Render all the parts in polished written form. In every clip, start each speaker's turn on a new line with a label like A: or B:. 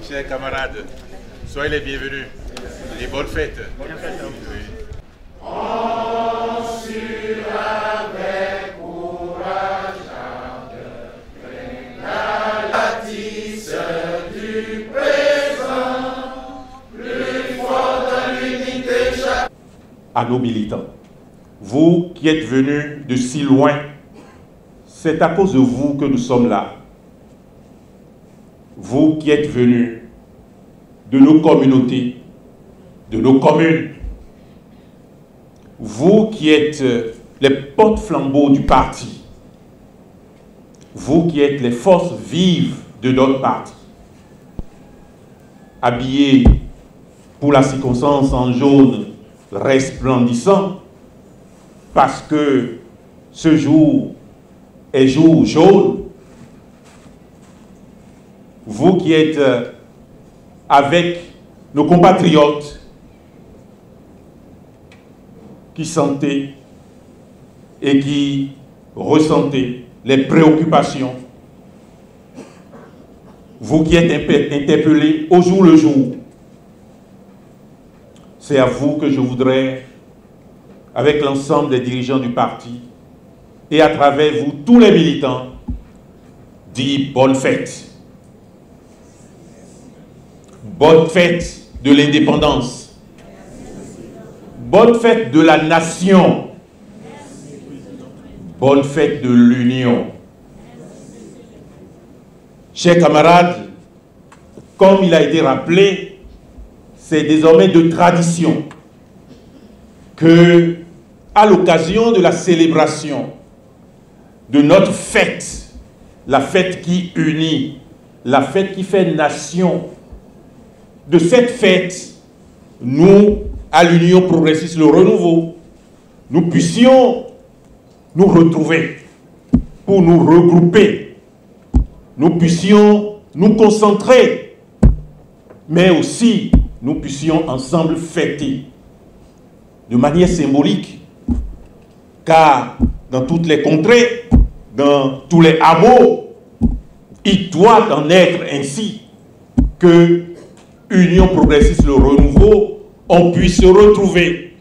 A: chers camarades, soyez les bienvenus et bonnes fêtes. Oui.
B: On suit avec courage la bâtisse du présent, plus fort dans l'unité chaque.
C: À nos militants, vous qui êtes venus de si loin, c'est à cause de vous que nous sommes là. Vous qui êtes venus de nos communautés, de nos communes, vous qui êtes les porte-flambeaux du parti, vous qui êtes les forces vives de notre parti, habillés pour la circonstance en jaune resplendissant, parce que ce jour est jour jaune, vous qui êtes avec nos compatriotes qui sentaient et qui ressentaient les préoccupations, vous qui êtes interpellés au jour le jour, c'est à vous que je voudrais, avec l'ensemble des dirigeants du parti et à travers vous, tous les militants, dire bonne fête. Bonne fête de l'indépendance. Bonne fête de la nation. Bonne fête de l'union. Chers camarades, comme il a été rappelé, c'est désormais de tradition que, à l'occasion de la célébration de notre fête, la fête qui unit, la fête qui fait nation, de cette fête, nous, à l'Union progressiste Le Renouveau, nous puissions nous retrouver pour nous regrouper, nous puissions nous concentrer, mais aussi nous puissions ensemble fêter de manière symbolique, car dans toutes les contrées, dans tous les hameaux, il doit en être ainsi que Union progressiste Le Renouveau, on puisse se retrouver.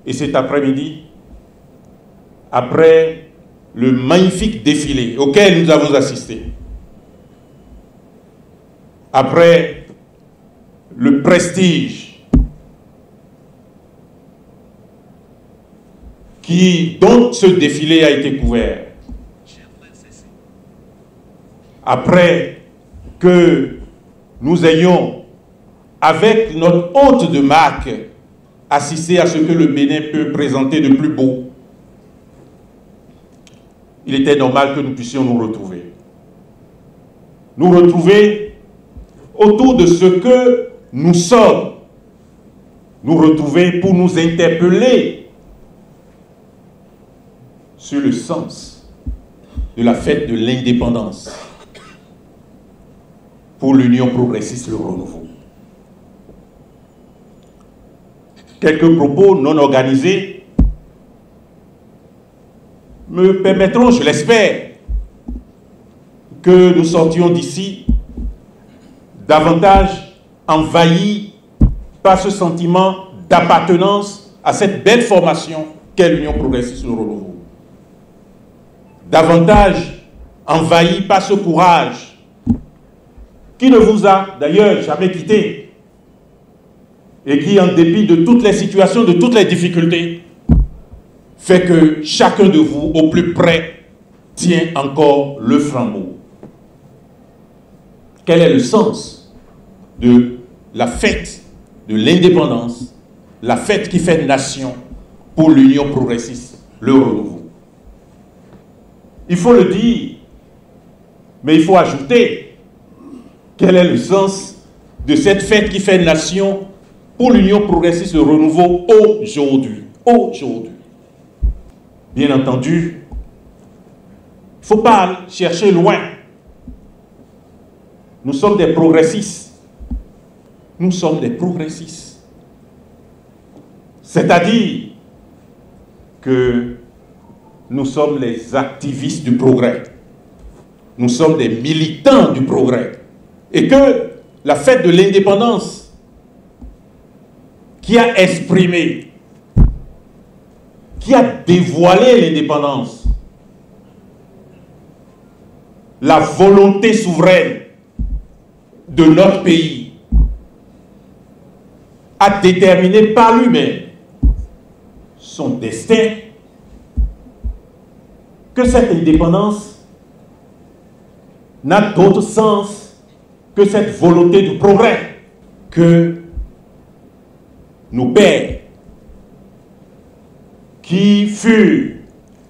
C: Et cet après-midi, après le magnifique défilé auquel nous avons assisté, après le prestige dont ce défilé a été couvert, après que nous ayons, avec notre hôte de marque, assisté à ce que le Bénin peut présenter de plus beau, il était normal que nous puissions nous retrouver. Nous retrouver autour de ce que nous sommes. Nous retrouver pour nous interpeller sur le sens de la fête de l'indépendance pour l'Union progressiste Le Renouveau. Quelques propos non organisés me permettront, je l'espère, que nous sortions d'ici davantage envahis par ce sentiment d'appartenance à cette belle formation qu'est l'Union progressiste Le Renouveau. Davantage envahis par ce courage qui ne vous a d'ailleurs jamais quitté et qui, en dépit de toutes les situations, de toutes les difficultés, fait que chacun de vous, au plus près, tient encore le flambeau. Quel est le sens de la fête de l'indépendance, la fête qui fait nation pour l'Union progressiste, Le Renouveau? Il faut le dire, mais il faut ajouter quel est le sens de cette fête qui fait nation pour l'Union progressiste Le Renouveau aujourd'hui. Aujourd'hui. Bien entendu, il ne faut pas chercher loin. Nous sommes des progressistes. Nous sommes des progressistes. C'est-à-dire que nous sommes les activistes du progrès. Nous sommes des militants du progrès. Et que la fête de l'indépendance qui a exprimé, qui a dévoilé l'indépendance, la volonté souveraine de notre pays, a déterminé par lui-même son destin, que cette indépendance n'a d'autre sens que cette volonté de progrès, que nos pères, qui furent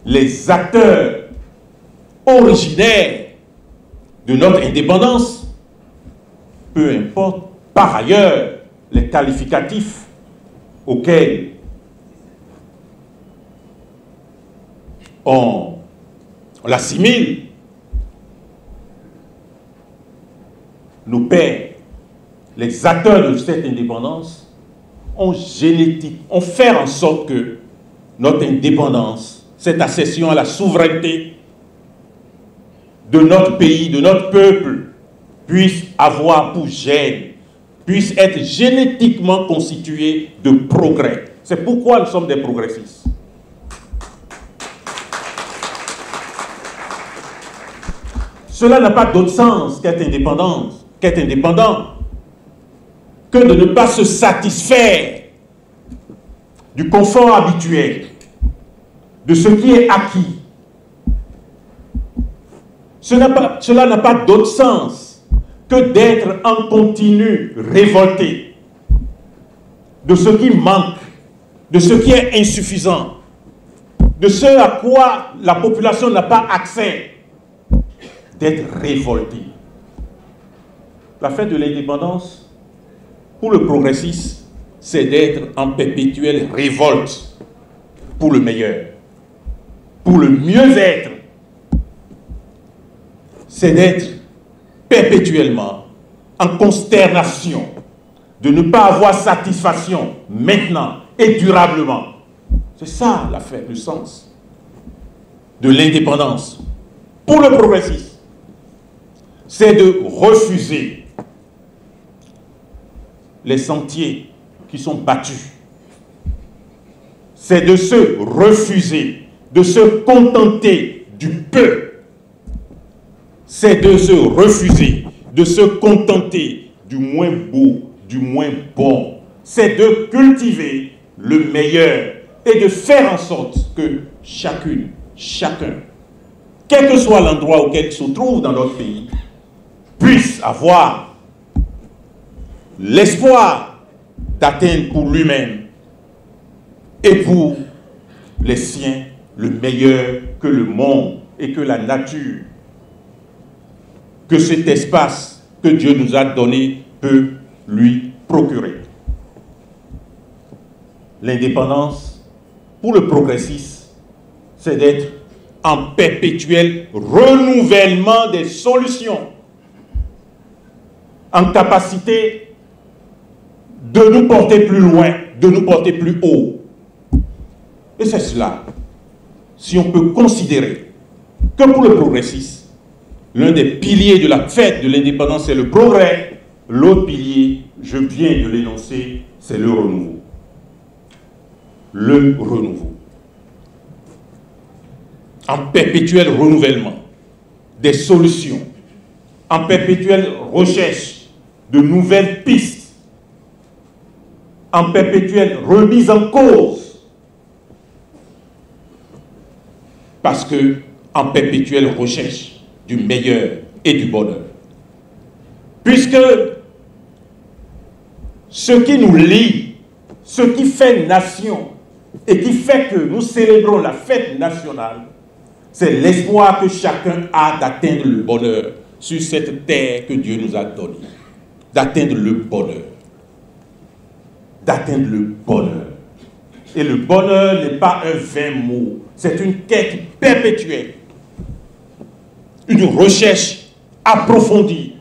C: les acteurs originaires de notre indépendance, peu importe par ailleurs les qualificatifs auxquels on l'assimile, nos pères, les acteurs de cette indépendance, ont fait en sorte que notre indépendance, cette accession à la souveraineté de notre pays, de notre peuple, puisse avoir pour gène, puisse être génétiquement constituée de progrès. C'est pourquoi nous sommes des progressistes. Cela n'a pas d'autre sens qu'être indépendant que de ne pas se satisfaire du confort habituel, de ce qui est acquis. Cela n'a pas d'autre sens que d'être en continu révolté de ce qui manque, de ce qui est insuffisant, de ce à quoi la population n'a pas accès, d'être révolté. La fête de l'indépendance, pour le progressiste, c'est d'être en perpétuelle révolte pour le meilleur, pour le mieux-être. C'est d'être perpétuellement en consternation de ne pas avoir satisfaction maintenant et durablement. C'est ça la fête, le sens de l'indépendance. Pour le progressiste, c'est de refuser les sentiers qui sont battus. C'est de se refuser, de se contenter du peu. C'est de se refuser, de se contenter du moins beau, du moins bon. C'est de cultiver le meilleur et de faire en sorte que chacune, chacun, quel que soit l'endroit auquel il se trouve dans notre pays, puisse avoir l'espoir d'atteindre pour lui-même et pour les siens le meilleur que le monde et que la nature, que cet espace que Dieu nous a donné peut lui procurer. L'indépendance, pour le progressiste, c'est d'être en perpétuel renouvellement des solutions, en capacité de nous porter plus loin, de nous porter plus haut. Et c'est cela, si on peut considérer que pour le progressiste, l'un des piliers de la fête de l'indépendance, c'est le progrès. L'autre pilier, je viens de l'énoncer, c'est le renouveau. Le renouveau. En perpétuel renouvellement des solutions, en perpétuelle recherche de nouvelles pistes, en perpétuelle remise en cause, parce que en perpétuelle recherche du meilleur et du bonheur. Puisque ce qui nous lie, ce qui fait nation et qui fait que nous célébrons la fête nationale, c'est l'espoir que chacun a d'atteindre le bonheur sur cette terre que Dieu nous a donnée. D'atteindre le bonheur. D'atteindre le bonheur. Et le bonheur n'est pas un vain mot, c'est une quête perpétuelle. Une recherche approfondie,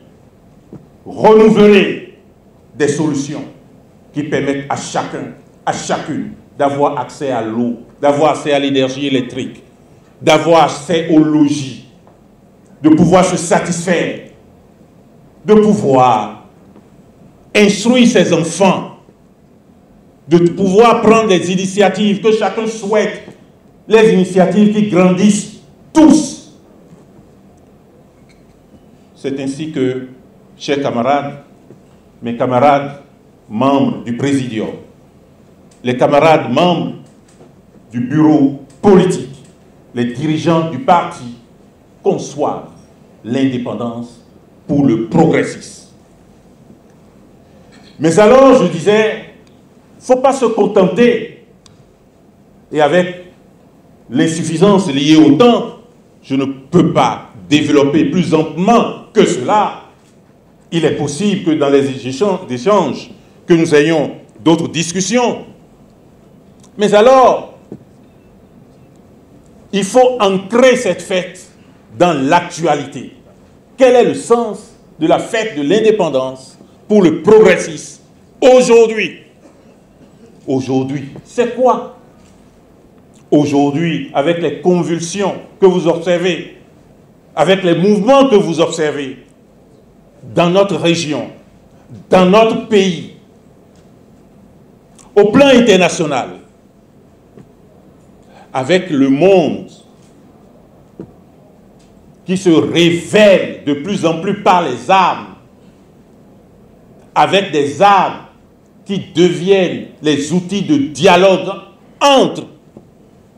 C: renouvelée des solutions qui permettent à chacun, à chacune d'avoir accès à l'eau, d'avoir accès à l'énergie électrique, d'avoir accès au logis, de pouvoir se satisfaire de pouvoir instruire ses enfants, de pouvoir prendre des initiatives que chacun souhaite, les initiatives qui grandissent tous. C'est ainsi que, chers camarades, mes camarades membres du Présidium, les camarades membres du bureau politique, les dirigeants du parti conçoivent l'indépendance pour le progressisme. Mais alors, je disais, il ne faut pas se contenter, et avec l'insuffisance liée au temps, je ne peux pas développer plus amplement que cela. Il est possible que dans les échanges, que nous ayons d'autres discussions. Mais alors, il faut ancrer cette fête dans l'actualité. Quel est le sens de la fête de l'indépendance pour le progressisme aujourd'hui? Aujourd'hui, c'est quoi? Aujourd'hui, avec les convulsions que vous observez, avec les mouvements que vous observez dans notre région, dans notre pays, au plan international, avec le monde qui se révèle de plus en plus par les armes, avec des armes qui deviennent les outils de dialogue entre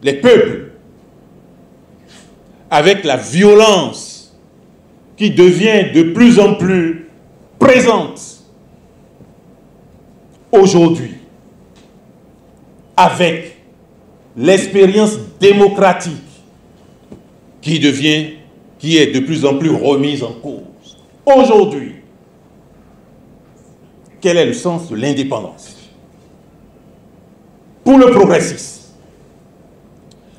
C: les peuples, avec la violence qui devient de plus en plus présente aujourd'hui, avec l'expérience démocratique qui est de plus en plus remise en cause. Aujourd'hui, quel est le sens de l'indépendance pour le progressisme?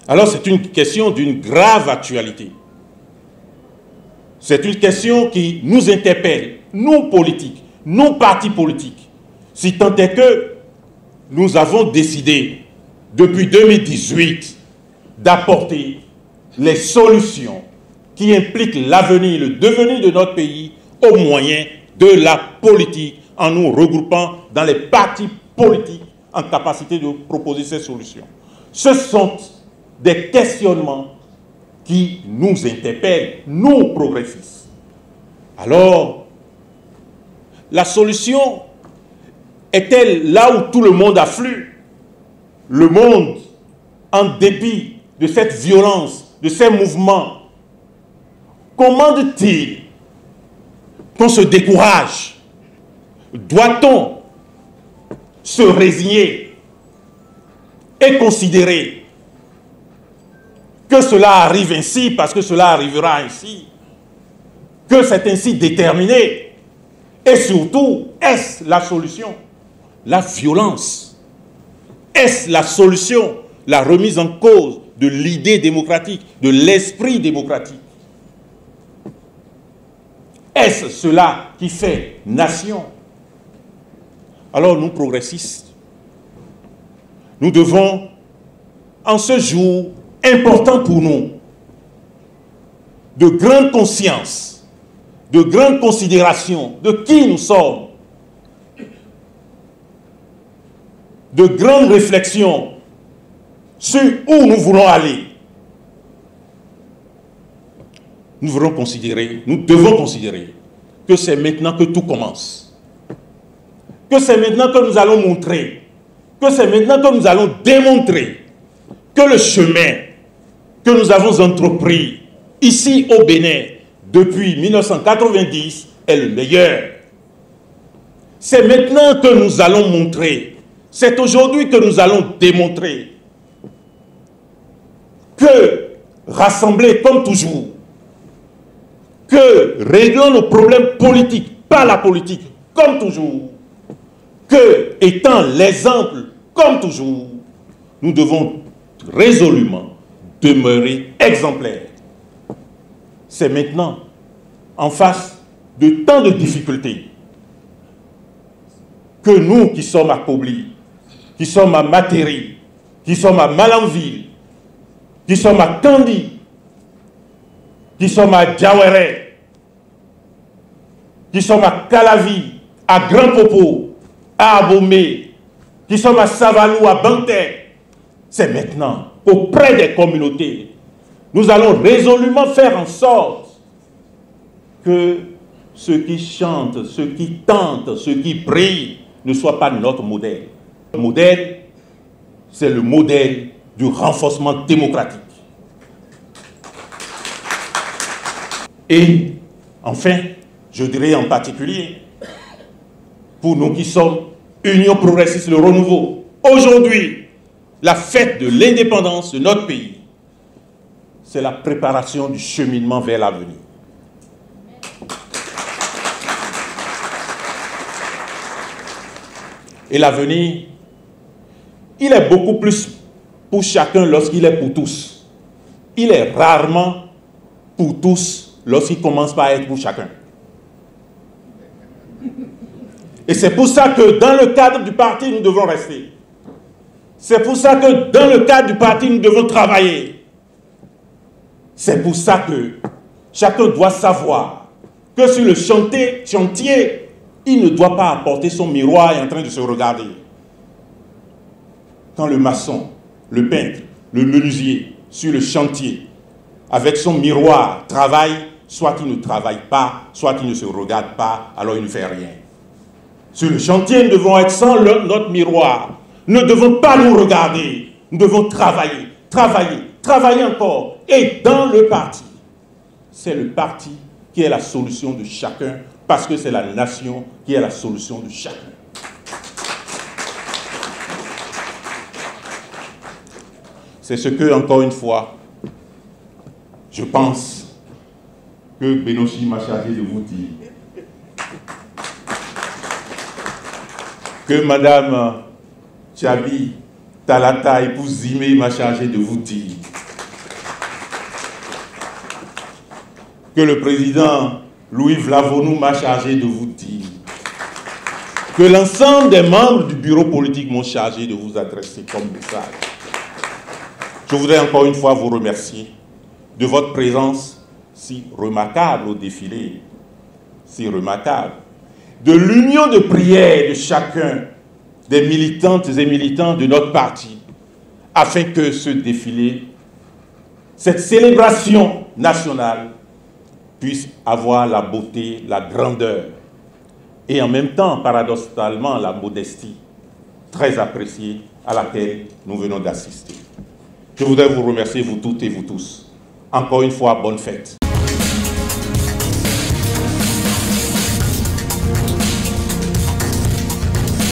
C: Alors c'est une question d'une grave actualité. C'est une question qui nous interpelle, nous politiques, nous partis politiques, si tant est que nous avons décidé depuis 2018 d'apporter les solutions qui impliquent l'avenir, le devenir de notre pays au moyen de la politique, en nous regroupant dans les partis politiques en capacité de proposer ces solutions. Ce sont des questionnements qui nous interpellent, nous progressistes. Alors, la solution est-elle là où tout le monde afflue? Le monde, en dépit de cette violence, de ces mouvements, commande-t-il qu'on se décourage? Doit-on se résigner et considérer que cela arrive ainsi parce que cela arrivera ainsi, que c'est ainsi déterminé? Et surtout, est-ce la solution? La violence. Est-ce la solution? La remise en cause de l'idée démocratique, de l'esprit démocratique? Est-ce cela qui fait nation? Alors nous, progressistes, nous devons, en ce jour important pour nous, de grande conscience, de grande considération de qui nous sommes, de grande réflexion sur où nous voulons aller, nous devons considérer que c'est maintenant que tout commence. Que c'est maintenant que nous allons montrer, que c'est maintenant que nous allons démontrer que le chemin que nous avons entrepris ici au Bénin depuis 1990 est le meilleur. C'est maintenant que nous allons montrer, c'est aujourd'hui que nous allons démontrer que rassemblés comme toujours, que réglons nos problèmes politiques par la politique comme toujours, que, étant l'exemple, comme toujours, nous devons résolument demeurer exemplaires. C'est maintenant, en face de tant de difficultés, que nous qui sommes à Kobli, qui sommes à Materi, qui sommes à Malanville, qui sommes à Kandi, qui sommes à Diawere, qui sommes à Calavi, à Grand Popo, à Abomey, qui sommes à Savalou, à Banté, c'est maintenant auprès des communautés. Nous allons résolument faire en sorte que ceux qui chantent, ceux qui tentent, ceux qui prient ne soient pas notre modèle. Le modèle, c'est le modèle du renforcement démocratique. Et enfin, je dirais en particulier, pour nous qui sommes Union progressiste, le renouveau, aujourd'hui, la fête de l'indépendance de notre pays, c'est la préparation du cheminement vers l'avenir. Et l'avenir, il est beaucoup plus pour chacun lorsqu'il est pour tous. Il est rarement pour tous lorsqu'il commence par être pour chacun. Et c'est pour ça que dans le cadre du parti, nous devons rester. C'est pour ça que dans le cadre du parti, nous devons travailler. C'est pour ça que chacun doit savoir que sur le chantier, il ne doit pas apporter son miroir et en train de se regarder. Quand le maçon, le peintre, le menuisier, sur le chantier, avec son miroir, travaille, soit il ne travaille pas, soit il ne se regarde pas, alors il ne fait rien. Sur le chantier, nous devons être sans notre miroir. Nous ne devons pas nous regarder. Nous devons travailler, travailler, travailler encore. Et dans le parti, c'est le parti qui est la solution de chacun, parce que c'est la nation qui est la solution de chacun. C'est ce que, encore une fois, je pense que Benochi m'a chargé de vous dire. Que Madame Tchabi Talata, épouse Zimé, m'a chargé de vous dire. Que le président Louis Vlavonou m'a chargé de vous dire. Que l'ensemble des membres du bureau politique m'ont chargé de vous adresser comme message. Je voudrais encore une fois vous remercier de votre présence si remarquable au défilé, si remarquable, de l'union de prière de chacun des militantes et militants de notre parti, afin que ce défilé, cette célébration nationale, puisse avoir la beauté, la grandeur, et en même temps, paradoxalement, la modestie, très appréciée, à laquelle nous venons d'assister. Je voudrais vous remercier, vous toutes et vous tous. Encore une fois, bonne fête.